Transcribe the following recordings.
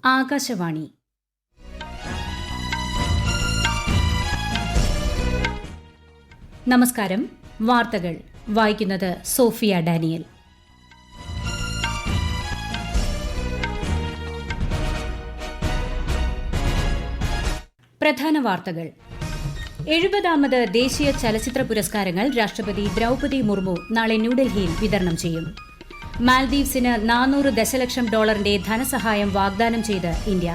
ആകാശവാണി. നമസ്കാരം. വാർത്തകൾ വായിക്കുന്നത് സോഫിയ ഡാനിയൽ. പ്രധാന വാർത്തകൾ. 70ാമത് ദേശീയ ചലച്ചിത്ര പുരസ്കാരങ്ങൾ രാഷ്ട്രപതി ദ്രൌപദി മുർമു നാളെ ന്യൂഡൽഹിയിൽ വിതരണം ചെയ്യും. മാൽദീവ്സിന് $400 ദശലക്ഷം ധനസഹായം വാഗ്ദാനം ചെയ്ത് ഇന്ത്യ.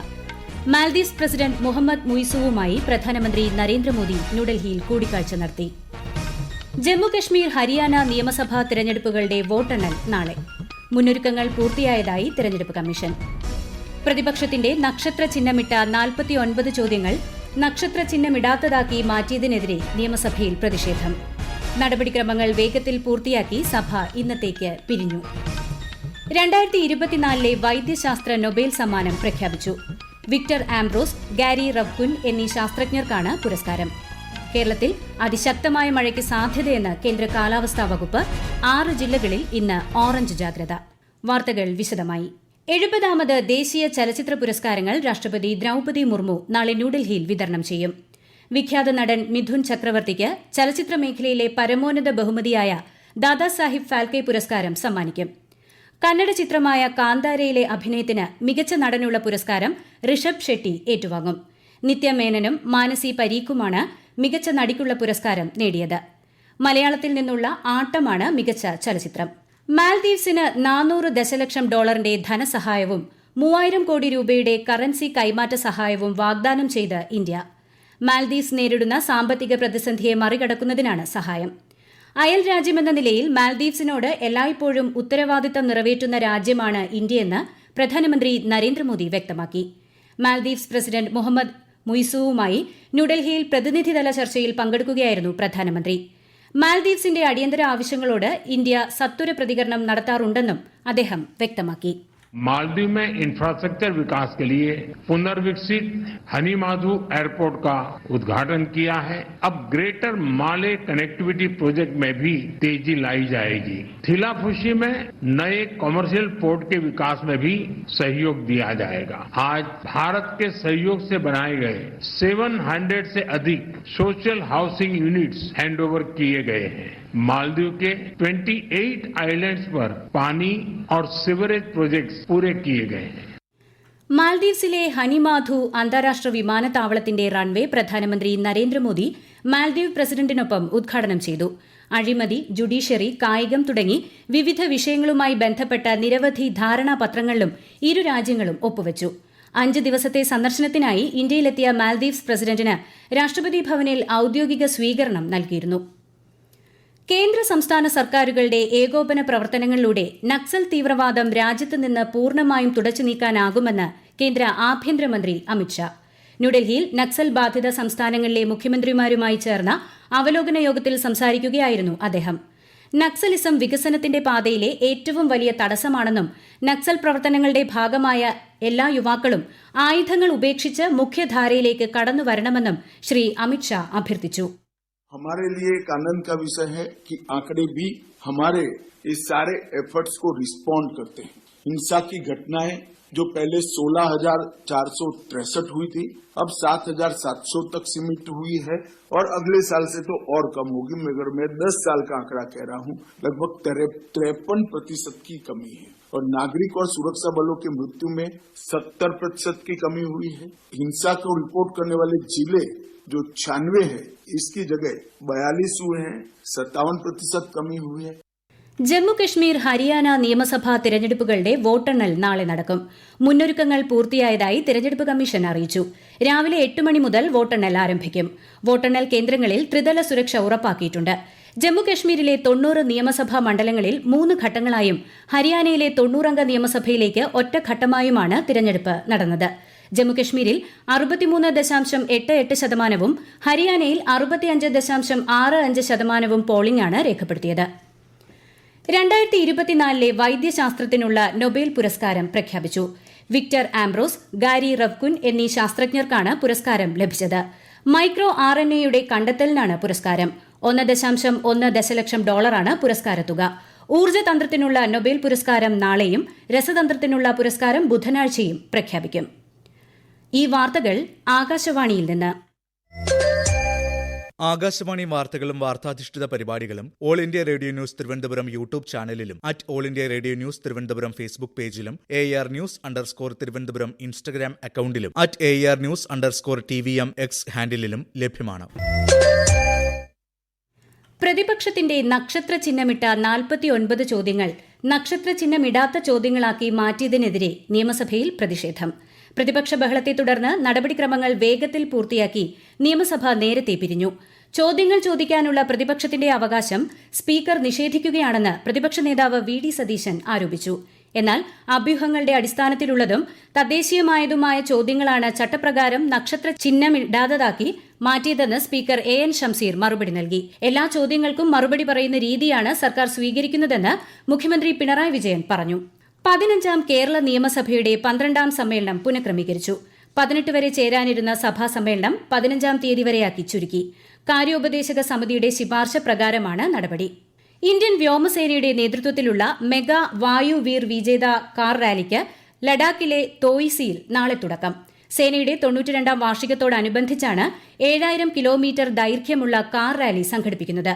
മാൽദീവ്സ് പ്രസിഡന്റ് മുഹമ്മദ് മുയിസുവുമായി പ്രധാനമന്ത്രി നരേന്ദ്രമോദി ന്യൂഡൽഹിയിൽ കൂടിക്കാഴ്ച നടത്തി. ജമ്മുകശ്മീർ ഹരിയാന നിയമസഭാ തെരഞ്ഞെടുപ്പുകളുടെ വോട്ടെണ്ണൽ നാളെ. മുന്നൊരുക്കങ്ങൾ പൂർത്തിയായതായി തെരഞ്ഞെടുപ്പ് കമ്മീഷൻ. പ്രതിപക്ഷത്തിന്റെ നക്ഷത്ര ചിഹ്നമിട്ട 49 ചോദ്യങ്ങൾ നക്ഷത്ര ചിഹ്നമിടാത്തതാക്കി മാറ്റിയതിനെതിരെ നിയമസഭയിൽ പ്രതിഷേധം. നടപടിക്രമങ്ങൾ വേഗത്തിൽ പൂർത്തിയാക്കി സഭ ഇന്നത്തേക്ക് പിരിഞ്ഞു. 2024 വൈദ്യശാസ്ത്ര നൊബേൽ സമ്മാനം പ്രഖ്യാപിച്ചു. വിക്ടർ ആംബ്രോസ്, ഗാരി റവ്കുൻ എന്നീ ശാസ്ത്രജ്ഞർക്കാണ് പുരസ്കാരം. കേരളത്തിൽ അതിശക്തമായ മഴയ്ക്ക് സാധ്യതയെന്ന് കേന്ദ്ര കാലാവസ്ഥാ വകുപ്പ്. 6 ജില്ലകളിൽ ഇന്ന് ഓറഞ്ച് ജാഗ്രത. വാർത്തകൾ വിശദമായി. 70ാമത് ദേശീയ ചലച്ചിത്ര പുരസ്കാരങ്ങൾ രാഷ്ട്രപതി ദ്രൌപദി മുർമു നാളെ ന്യൂഡൽഹിയിൽ വിതരണം ചെയ്യും. വിഖ്യാത നടൻ മിഥുൻ ചക്രവർത്തിക്ക് ചലച്ചിത്ര മേഖലയിലെ പരമോന്നത ബഹുമതിയായ ദാദാസാഹിബ് ഫാൽക്കെ പുരസ്കാരം സമ്മാനിക്കും. കന്നഡ ചിത്രമായ കാന്താരയിലെ അഭിനയത്തിന് മികച്ച നടനുള്ള പുരസ്കാരം ഋഷഭ് ഷെട്ടി ഏറ്റുവാങ്ങും. നിത്യ മേനനും മാനസി പരീഖുമാണ് മികച്ച നടിക്കുള്ള പുരസ്കാരം നേടിയത്. മലയാളത്തിൽ നിന്നുള്ള ആട്ടമാണ് മികച്ച ചലച്ചിത്രം. മാൽദീവ്സിന് $400 ദശലക്ഷം ധനസഹായവും 3000 കോടി രൂപയുടെ കറൻസി കൈമാറ്റ സഹായവും വാഗ്ദാനം ചെയ്ത് ഇന്ത്യ. മാൽദീവ്സ് നേരിടുന്ന സാമ്പത്തിക പ്രതിസന്ധിയെ മറികടക്കുന്നതിനാണ് സഹായം. അയൽ രാജ്യമെന്ന നിലയിൽ മാൽദീവ്സിനോട് എല്ലായ്പ്പോഴും ഉത്തരവാദിത്തം നിറവേറ്റുന്ന രാജ്യമാണ് ഇന്ത്യയെന്ന് പ്രധാനമന്ത്രി നരേന്ദ്രമോദി വ്യക്തമാക്കി. മാൽദീവ്സ് പ്രസിഡന്റ് മുഹമ്മദ് മുയിസുവുമായി ന്യൂഡൽഹിയിൽ പ്രതിനിധിതല ചർച്ചയിൽ പങ്കെടുക്കുകയായിരുന്നു പ്രധാനമന്ത്രി. മാൽദീവ്സിന്റെ അടിയന്തര ആവശ്യങ്ങളോട് ഇന്ത്യ സത്വര പ്രതികരണം നടത്താറുണ്ടെന്നും അദ്ദേഹം വ്യക്തമാക്കി. मालदीव में इंफ्रास्ट्रक्चर विकास के लिए पुनर्विकसित हनीमाधु एयरपोर्ट का उद्घाटन किया है. अब ग्रेटर माले कनेक्टिविटी प्रोजेक्ट में भी तेजी लाई जाएगी. थिलाफुशी में नए कॉमर्शियल पोर्ट के विकास में भी सहयोग दिया जाएगा. आज भारत के सहयोग से बनाए गए 700 से अधिक सोशल हाउसिंग यूनिट्स हैंडओवर किए गए हैं. मालदीव के 28 आइलैंड्स पर पानी और सीवरेज प्रोजेक्ट्स पूरे किए गए हैं. മാൽദീവ്സിലെ ഹനിമാധു അന്താരാഷ്ട്ര വിമാനത്താവളത്തിന്റെ റൺവേ പ്രധാനമന്ത്രി നരേന്ദ്രമോദി മാൽദീവ് പ്രസിഡന്റിനൊപ്പം ഉദ്ഘാടനം ചെയ്തു. അഴിമതി, ജുഡീഷ്യറി, കായികം തുടങ്ങി വിവിധ വിഷയങ്ങളുമായി ബന്ധപ്പെട്ട നിരവധി ധാരണാപത്രങ്ങളിലും ഇരു രാജ്യങ്ങളും ഒപ്പുവച്ചു. 5 ദിവസത്തെ സന്ദർശനത്തിനായി ഇന്ത്യയിലെത്തിയ മാൽദീവ്സ് പ്രസിഡന്റിന് രാഷ്ട്രപതി ഭവനിൽ ഔദ്യോഗിക സ്വീകരണം നൽകിയിരുന്നു. കേന്ദ്ര സംസ്ഥാന സർക്കാരുകളുടെ ഏകോപന പ്രവർത്തനങ്ങളിലൂടെ നക്സൽ തീവ്രവാദം രാജ്യത്ത് നിന്ന് പൂർണ്ണമായും തുടച്ചു നീക്കാനാകുമെന്ന് കേന്ദ്ര ആഭ്യന്തരമന്ത്രി അമിത്ഷാ. ന്യൂഡൽഹിയിൽ നക്സൽ ബാധിത സംസ്ഥാനങ്ങളിലെ മുഖ്യമന്ത്രിമാരുമായി ചേർന്ന അവലോകന യോഗത്തിൽ സംസാരിക്കുകയായിരുന്നു അദ്ദേഹം. നക്സലിസം വികസനത്തിന്റെ പാതയിലെ ഏറ്റവും വലിയ തടസ്സമാണെന്നും നക്സൽ പ്രവർത്തനങ്ങളുടെ ഭാഗമായ എല്ലാ യുവാക്കളും ആയുധങ്ങൾ ഉപേക്ഷിച്ച് മുഖ്യധാരയിലേക്ക് കടന്നുവരണമെന്നും ശ്രീ അമിത്ഷാ അഭ്യർത്ഥിച്ചു. हमारे लिए एक आनंद का विषय है कि आंकड़े भी हमारे इस सारे एफर्ट्स को रिस्पॉन्ड करते हैं. हिंसा की घटनाएं जो पहले 16,463 हुई थी, अब 7,700 तक सीमित हुई है और अगले साल से तो और कम होगी. मगर मैं 10 साल का आंकड़ा कह रहा हूं, लगभग 53% की कमी है. और नागरिक और सुरक्षा बलों की मृत्यु में 70% की कमी हुई है. हिंसा को रिपोर्ट करने वाले जिले जो 96 है, इसकी जगह 42 हुए हैं. 57% कमी हुई है. ജമ്മുകശ്മീർ ഹരിയാന നിയമസഭാ തിരഞ്ഞെടുപ്പുകളുടെ വോട്ടെണ്ണൽ നാളെ നടക്കും. മുന്നൊരുക്കങ്ങൾ പൂർത്തിയായതായി തിരഞ്ഞെടുപ്പ് കമ്മീഷൻ അറിയിച്ചു. രാവിലെ 8 മണി മുതൽ വോട്ടെണ്ണൽ ആരംഭിക്കും. വോട്ടെണ്ണൽ കേന്ദ്രങ്ങളിൽ ത്രിതല സുരക്ഷ ഉറപ്പാക്കിയിട്ടുണ്ട്. ജമ്മുകശ്മീരിലെ 90 നിയമസഭാ മണ്ഡലങ്ങളിൽ 3 ഘട്ടങ്ങളായും ഹരിയാനയിലെ 90 അംഗ നിയമസഭയിലേക്ക് ഒറ്റഘട്ടമായുമാണ് തിരഞ്ഞെടുപ്പ് നടന്നത്. ജമ്മുകശ്മീരിൽ 63.88% ഹരിയാനയിൽ 65.65% പോളിംഗാണ് രേഖപ്പെടുത്തിയത്. 2024 വൈദ്യശാസ്ത്രത്തിനുള്ള നൊബേൽ പുരസ്കാരം പ്രഖ്യാപിച്ചു. വിക്ടർ ആംബ്രോസ്, ഗാരി റവ്കുൻ എന്നീ ശാസ്ത്രജ്ഞർക്കാണ് പുരസ്കാരം ലഭിച്ചത്. മൈക്രോ RNAയുടെ കണ്ടെത്തലിനാണ് പുരസ്കാരം. $1.1 ദശലക്ഷം പുരസ്കാരത്തുക. ഊർജ്ജതന്ത്രത്തിനുള്ള നൊബേൽ പുരസ്കാരം നാളെയും രസതന്ത്രത്തിനുള്ള പുരസ്കാരം ബുധനാഴ്ചയും പ്രഖ്യാപിക്കും. ഈ വാർത്തകൾ ആകാശവാണിയിൽ നിന്ന്. ആകാശവാണി വാർത്തകളും വാർത്താധിഷ്ഠിത പരിപാടികളും All India Radio News Thiruvananthapuram YouTube ചാനലിലും All India Radio News Thiruvananthapuram Facebook പേജിലും AR News_ തിരുവനന്തപുരം ഇൻസ്റ്റഗ്രാം അക്കൌണ്ടിലും AR News_TVM X ഹാൻഡിലും ലഭ്യമാണ്. പ്രതിപക്ഷത്തിന്റെ നക്ഷത്ര ചിഹ്നമിട്ട 49 ചോദ്യങ്ങൾ നക്ഷത്ര ചിഹ്നമിടാത്ത ചോദ്യങ്ങളാക്കി മാറ്റിയതിനെതിരെ നിയമസഭയിൽ പ്രതിഷേധം. പ്രതിപക്ഷ ബഹളത്തെ തുടർന്ന് നടപടിക്രമങ്ങൾ വേഗത്തിൽ പൂർത്തിയാക്കി നിയമസഭ നേരത്തെ പിരിഞ്ഞു. ചോദ്യങ്ങൾ ചോദിക്കാനുള്ള പ്രതിപക്ഷത്തിന്റെ അവകാശം സ്പീക്കർ നിഷേധിക്കുകയാണെന്ന് പ്രതിപക്ഷ നേതാവ് VD സതീശൻ ആരോപിച്ചു. എന്നാൽ അഭ്യൂഹങ്ങളുടെ അടിസ്ഥാനത്തിലുള്ളതും തദ്ദേശീയമായതുമായ ചോദ്യങ്ങളാണ് ചട്ടപ്രകാരം നക്ഷത്ര ചിഹ്നമിടാത്തതാക്കി മാറ്റിയതെന്ന് സ്പീക്കർ AN ഷംസീർ മറുപടി നൽകി. എല്ലാ ചോദ്യങ്ങൾക്കും മറുപടി പറയുന്ന രീതിയാണ് സർക്കാർ സ്വീകരിക്കുന്നതെന്ന് മുഖ്യമന്ത്രി പിണറായി വിജയൻ പറഞ്ഞു. 15ാം കേരള നിയമസഭയുടെ 12ാം സമ്മേളനം പുനഃക്രമീകരിച്ചു. 18 വരെ ചേരാനിരുന്ന സഭാ സമ്മേളനം 15ാം തീയതി വരെയാക്കി ചുരുക്കി. കാര്യോപദേശക സമിതിയുടെ ശുപാർശ പ്രകാരമാണ് നടപടി. ഇന്ത്യൻ വ്യോമസേനയുടെ നേതൃത്വത്തിലുള്ള മെഗാ വായുവീർ വിജേത കാർ റാലിക്ക് ലഡാക്കിലെ തോയിസിയിൽ നാളെ തുടക്കം. സേനയുടെ 92ാം വാർഷികത്തോടനുബന്ധിച്ചാണ് 7000 കിലോമീറ്റർ ദൈർഘ്യമുള്ള കാർ റാലി സംഘടിപ്പിക്കുന്നത്.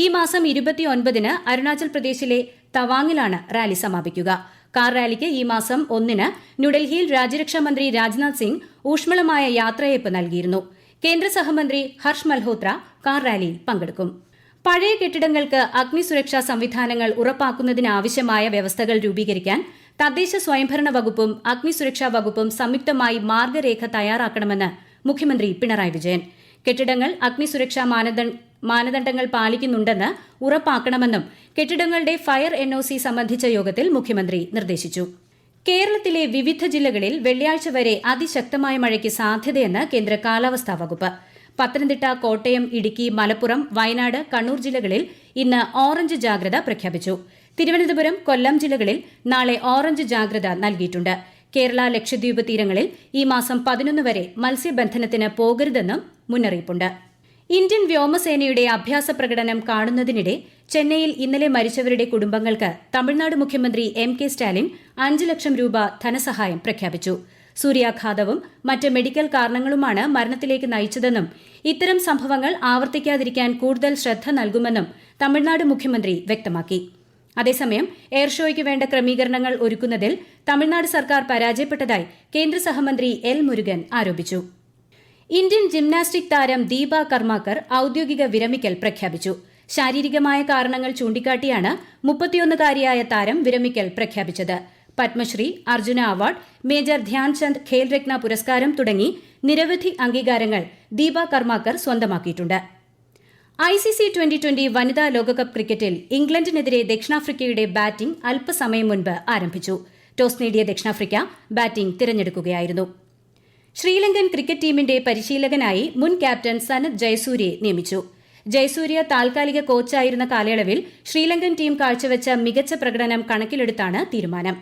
ഈ മാസം 29-ന് അരുണാചൽ പ്രദേശിലെ തവാങ്ങിലാണ് റാലി സമാപിക്കുക. കാർ റാലിക്ക് ഈ മാസം 1-ന് ന്യൂഡൽഹിയിൽ രാജ്യരക്ഷാമന്ത്രി രാജ്നാഥ് സിംഗ് ഊഷ്മളമായ യാത്രയയപ്പ് നൽകിയിരുന്നു. കേന്ദ്ര സഹമന്ത്രി ഹർഷ് മൽഹോത്ര കാർ റാലിയിൽ പങ്കെടുക്കും. പഴയ കെട്ടിടങ്ങൾക്ക് അഗ്നിസുരക്ഷാ സംവിധാനങ്ങൾ ഉറപ്പാക്കുന്നതിനാവശ്യമായ വ്യവസ്ഥകൾ രൂപീകരിക്കാൻ തദ്ദേശ സ്വയംഭരണ വകുപ്പും അഗ്നിസുരക്ഷാ വകുപ്പും സംയുക്തമായി മാർഗരേഖ തയ്യാറാക്കണമെന്ന് മുഖ്യമന്ത്രി പിണറായി വിജയൻ. കെട്ടിടങ്ങൾ അഗ്നിസുരക്ഷാ മാനദണ്ഡങ്ങൾ പാലിക്കുന്നുണ്ടെന്ന് ഉറപ്പാക്കണമെന്നും കെട്ടിടങ്ങളുടെ ഫയർ NOC സംബന്ധിച്ച യോഗത്തിൽ മുഖ്യമന്ത്രി നിർദ്ദേശിച്ചു. കേരളത്തിലെ വിവിധ ജില്ലകളിൽ വെള്ളിയാഴ്ച വരെ അതിശക്തമായ മഴയ്ക്ക് സാധ്യതയെന്ന് കേന്ദ്ര കാലാവസ്ഥാ വകുപ്പ്. പത്തനംതിട്ട, കോട്ടയം, ഇടുക്കി, മലപ്പുറം, വയനാട്, കണ്ണൂർ ജില്ലകളിൽ ഇന്ന് ഓറഞ്ച് ജാഗ്രത പ്രഖ്യാപിച്ചു. തിരുവനന്തപുരം, കൊല്ലം ജില്ലകളിൽ നാളെ ഓറഞ്ച് ജാഗ്രത നൽകിയിട്ടുണ്ട്. കേരള, ലക്ഷദ്വീപ് തീരങ്ങളിൽ ഈ മാസം 11 വരെ മത്സ്യബന്ധനത്തിന് പോകരുതെന്നും മുന്നറിയിപ്പുണ്ട്. ഇന്ത്യൻ വ്യോമസേനയുടെ അഭ്യാസ പ്രകടനം കാണുന്നതിനിടെ ചെന്നൈയിൽ ഇന്നലെ മരിച്ചവരുടെ കുടുംബങ്ങൾക്ക് തമിഴ്നാട് മുഖ്യമന്ത്രി MK സ്റ്റാലിൻ 5 ലക്ഷം രൂപ ധനസഹായം പ്രഖ്യാപിച്ചു. സൂര്യാഘാതവും മറ്റ് മെഡിക്കൽ കാരണങ്ങളുമാണ് മരണത്തിലേക്ക് നയിച്ചതെന്നും ഇത്തരം സംഭവങ്ങൾ ആവർത്തിക്കാതിരിക്കാൻ കൂടുതൽ ശ്രദ്ധ നൽകുമെന്നും തമിഴ്നാട് മുഖ്യമന്ത്രി വ്യക്തമാക്കി. അതേസമയം എയർ ഷോയ്ക്ക് വേണ്ട ക്രമീകരണങ്ങൾ ഒരുക്കുന്നതിൽ തമിഴ്നാട് സർക്കാർ പരാജയപ്പെട്ടതായി കേന്ദ്ര സഹമന്ത്രി L മുരുകൻ ആരോപിച്ചു. ഇന്ത്യൻ ജിംനാസ്റ്റിക് താരം ദീപ കർമാക്കർ ഔദ്യോഗിക വിരമിക്കൽ പ്രഖ്യാപിച്ചു. ശാരീരികമായ കാരണങ്ങൾ ചൂണ്ടിക്കാട്ടിയാണ് 31-കാരിയായ താരം വിരമിക്കൽ പ്രഖ്യാപിച്ചത്. പത്മശ്രീ, അർജുന അവാർഡ്, മേജർ ധ്യാൻചന്ദ് ഖേൽരത്ന പുരസ്കാരം തുടങ്ങി നിരവധി അംഗീകാരങ്ങൾ ദീപ കർമാക്കർ സ്വന്തമാക്കിയിട്ടുണ്ട്. ICC 2020 വനിതാ ലോകകപ്പ് ക്രിക്കറ്റിൽ ഇംഗ്ലണ്ടിനെതിരെ ദക്ഷിണാഫ്രിക്കയുടെ ബാറ്റിംഗ് അല്പസമയം മുൻപ് ആരംഭിച്ചു. ടോസ് നേടിയ ദക്ഷിണാഫ്രിക്ക ബാറ്റിംഗ് തിരഞ്ഞെടുക്കുകയായിരുന്നു. ശ്രീലങ്കൻ ക്രിക്കറ്റ് ടീമിന്റെ പരിശീലകനായി മുൻ ക്യാപ്റ്റൻ സനത് ജയസൂര്യയെ നിയമിച്ചു. ജയസൂര്യ താൽക്കാലിക കോച്ചായിരുന്ന കാലയളവിൽ ശ്രീലങ്കൻ ടീം കാഴ്ചവെച്ച മികച്ച പ്രകടനം കണക്കിലെടുത്താണ് തീരുമാനം.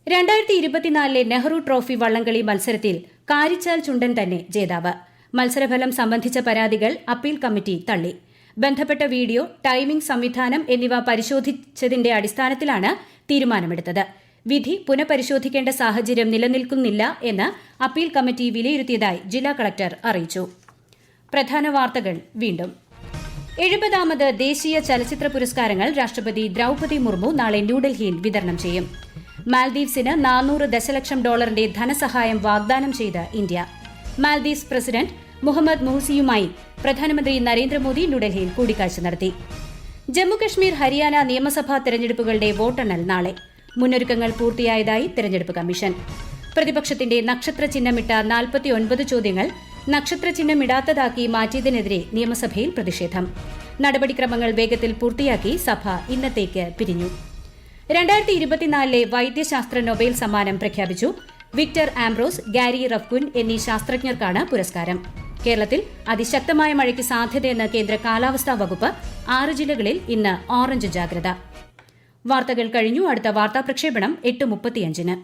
2024 നെഹ്റു ട്രോഫി വള്ളംകളി മത്സരത്തിൽ കാരിച്ചാൽ ചുണ്ടൻ തന്നെ ജേതാവ്. മത്സരഫലം സംബന്ധിച്ച പരാതികൾ അപ്പീൽ കമ്മിറ്റി തള്ളി. ബന്ധപ്പെട്ട വീഡിയോ, ടൈമിംഗ് സംവിധാനം എന്നിവ പരിശോധിച്ചതിന്റെ അടിസ്ഥാനത്തിലാണ് തീരുമാനമെടുത്തത്. വിധി പുനഃപരിശോധിക്കേണ്ട സാഹചര്യം നിലനിൽക്കുന്നില്ല എന്ന് അപ്പീൽ കമ്മിറ്റി വിലയിരുത്തിയതായി ജില്ലാ കളക്ടർ അറിയിച്ചു. പ്രധാന വാർത്തകൾ വീണ്ടും. 70ാമത് ദേശീയ ചലച്ചിത്ര പുരസ്കാരങ്ങൾ രാഷ്ട്രപതി ദ്രൌപദി മുർമു നാളെ ന്യൂഡൽഹിയിൽ വിതരണം ചെയ്യും. മാൽദീവ്സിന് $400 ദശലക്ഷം ധനസഹായം വാഗ്ദാനം ചെയ്ത് ഇന്ത്യ. മാൽദീവ്സ് പ്രസിഡന്റ് മുഹമ്മദ് മുഹസിയുമായി പ്രധാനമന്ത്രി നരേന്ദ്രമോദി ന്യൂഡൽഹിയിൽ കൂടിക്കാഴ്ച നടത്തി. ജമ്മുകശ്മീർ, ഹരിയാന നിയമസഭാ തെരഞ്ഞെടുപ്പുകളുടെ വോട്ടെണ്ണൽ നാളെ. മുന്നൊരുക്കങ്ങൾ പൂർത്തിയായതായി തെരഞ്ഞെടുപ്പ് കമ്മീഷൻ. പ്രതിപക്ഷത്തിന്റെ നക്ഷത്ര ചിഹ്നമിട്ട 49 ചോദ്യങ്ങൾ നക്ഷത്ര ചിഹ്നമിടാത്തതാക്കി മാറ്റിയതിനെതിരെ നിയമസഭയിൽ പ്രതിഷേധം. നടപടിക്രമങ്ങൾ വേഗത്തിൽ പൂർത്തിയാക്കി സഭ ഇന്നത്തേക്ക് പിരിഞ്ഞു. 2024 വൈദ്യശാസ്ത്ര നൊബേൽ സമ്മാനം പ്രഖ്യാപിച്ചു. വിക്ടർ ആംബ്രോസ്, ഗാരി റവ്കുൻ എന്നീ ശാസ്ത്രജ്ഞർക്കാണ് പുരസ്കാരം. കേരളത്തിൽ അതിശക്തമായ മഴയ്ക്ക് സാധ്യതയെന്ന് കേന്ദ്ര കാലാവസ്ഥാ വകുപ്പ്. 6 ജില്ലകളിൽ ഇന്ന് ഓറഞ്ച് ജാഗ്രത. വാർത്തകൾ കഴിഞ്ഞു. അടുത്ത വാർത്താ പ്രക്ഷേപണം 8:35-ന്.